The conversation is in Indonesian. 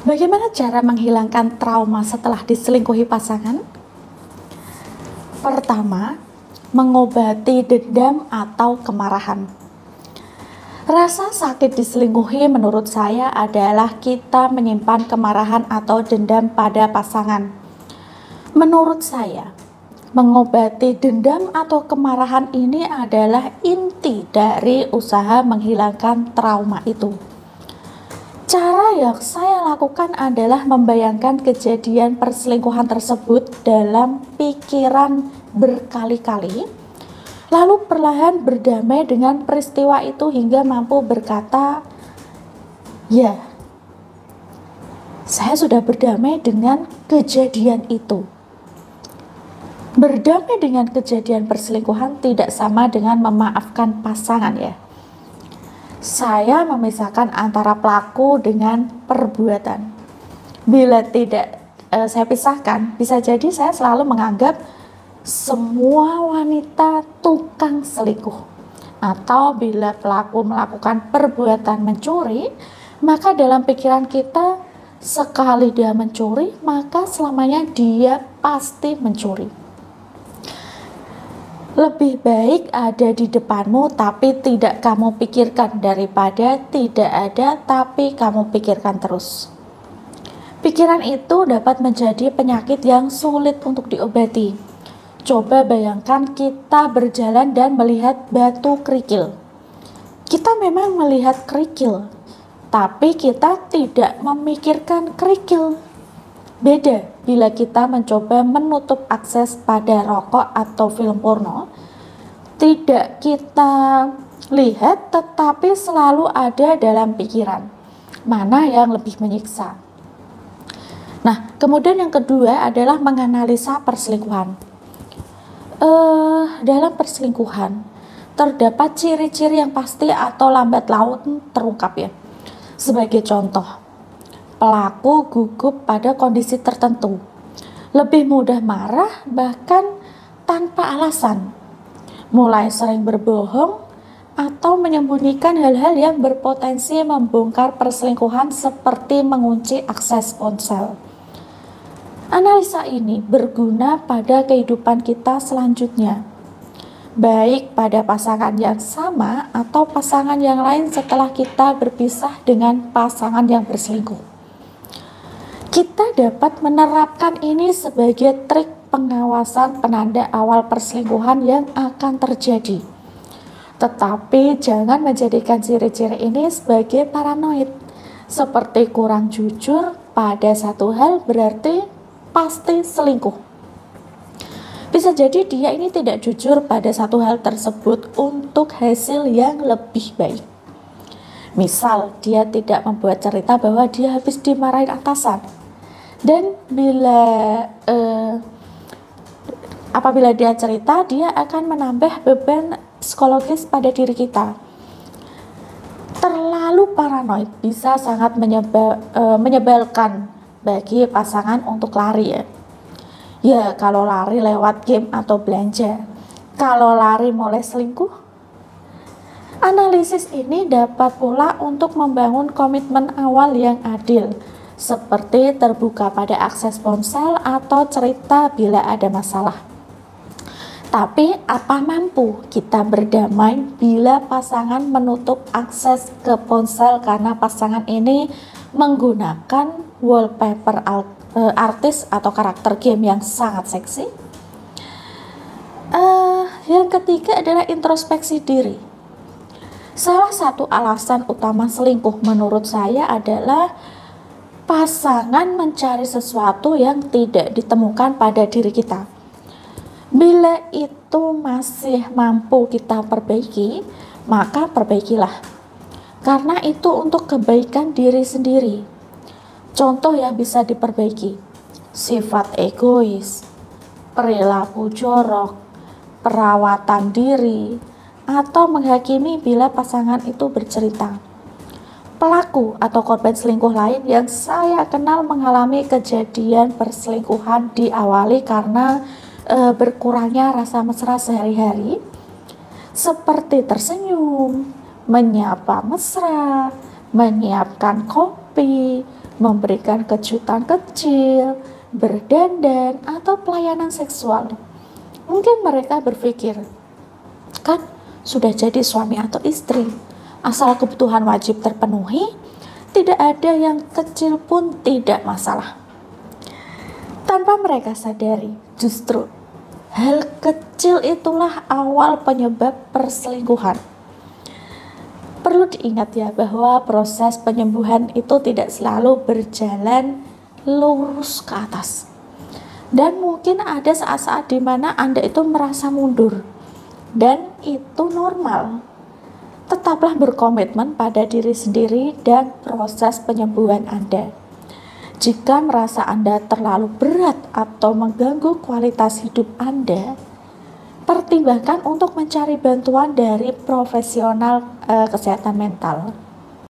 Bagaimana cara menghilangkan trauma setelah diselingkuhi pasangan? Pertama, mengobati dendam atau kemarahan. Rasa sakit diselingkuhi menurut saya adalah kita menyimpan kemarahan atau dendam pada pasangan. Menurut saya, mengobati dendam atau kemarahan ini adalah inti dari usaha menghilangkan trauma itu. Cara yang saya lakukan adalah membayangkan kejadian perselingkuhan tersebut dalam pikiran berkali-kali, lalu perlahan berdamai dengan peristiwa itu hingga mampu berkata, "Ya, saya sudah berdamai dengan kejadian itu." Berdamai dengan kejadian perselingkuhan tidak sama dengan memaafkan pasangan ya. Saya memisahkan antara pelaku dengan perbuatan. Bila tidak saya pisahkan, bisa jadi saya selalu menganggap semua wanita tukang selingkuh. Atau bila pelaku melakukan perbuatan mencuri, maka dalam pikiran kita sekali dia mencuri, maka selamanya dia pasti mencuri. Lebih baik ada di depanmu tapi tidak kamu pikirkan daripada tidak ada tapi kamu pikirkan terus. Pikiran itu dapat menjadi penyakit yang sulit untuk diobati. Coba bayangkan kita berjalan dan melihat batu kerikil. Kita memang melihat kerikil, tapi kita tidak memikirkan kerikil. Beda bila kita mencoba menutup akses pada rokok atau film porno. Tidak kita lihat tetapi selalu ada dalam pikiran. Mana yang lebih menyiksa? Nah, kemudian yang kedua adalah menganalisa perselingkuhan. Dalam perselingkuhan terdapat ciri-ciri yang pasti atau lambat laun terungkap ya. Sebagai contoh, pelaku gugup pada kondisi tertentu, lebih mudah marah bahkan tanpa alasan, mulai sering berbohong atau menyembunyikan hal-hal yang berpotensi membongkar perselingkuhan seperti mengunci akses ponsel. Analisa ini berguna pada kehidupan kita selanjutnya, baik pada pasangan yang sama atau pasangan yang lain setelah kita berpisah dengan pasangan yang berselingkuh. Kita dapat menerapkan ini sebagai trik pengawasan penanda awal perselingkuhan yang akan terjadi. Tetapi jangan menjadikan ciri-ciri ini sebagai paranoid. Seperti kurang jujur pada satu hal berarti pasti selingkuh. Bisa jadi dia ini tidak jujur pada satu hal tersebut untuk hasil yang lebih baik. Misal, dia tidak membuat cerita bahwa dia habis dimarahin atasan. Dan apabila dia cerita, dia akan menambah beban psikologis pada diri kita. Terlalu paranoid bisa sangat menyebalkan bagi pasangan untuk lari ya. Ya, kalau lari lewat game atau belanja. Kalau lari mulai selingkuh. Analisis ini dapat pula untuk membangun komitmen awal yang adil, seperti terbuka pada akses ponsel atau cerita bila ada masalah. Tapi apa mampu kita berdamai bila pasangan menutup akses ke ponsel karena pasangan ini menggunakan wallpaper artis atau karakter game yang sangat seksi? Yang ketiga adalah introspeksi diri. Salah satu alasan utama selingkuh menurut saya adalah pasangan mencari sesuatu yang tidak ditemukan pada diri kita. Bila itu masih mampu kita perbaiki, maka perbaikilah. Karena itu untuk kebaikan diri sendiri. Contoh yang bisa diperbaiki: sifat egois, perilaku jorok, perawatan diri, atau menghakimi bila pasangan itu bercerita. Pelaku atau korban selingkuh lain yang saya kenal mengalami kejadian perselingkuhan diawali karena berkurangnya rasa mesra sehari-hari, seperti tersenyum, menyapa mesra, menyiapkan kopi, memberikan kejutan kecil, berdandan, atau pelayanan seksual. Mungkin mereka berpikir, kan sudah jadi suami atau istri, asal kebutuhan wajib terpenuhi, tidak ada yang kecil pun tidak masalah. Tanpa mereka sadari, justru hal kecil itulah awal penyebab perselingkuhan. Perlu diingat ya bahwa proses penyembuhan itu tidak selalu berjalan lurus ke atas. Dan mungkin ada saat-saat di mana Anda itu merasa mundur. Dan itu normal. Tetaplah berkomitmen pada diri sendiri dan proses penyembuhan Anda. Jika merasa Anda terlalu berat atau mengganggu kualitas hidup Anda, pertimbangkan untuk mencari bantuan dari profesional kesehatan mental.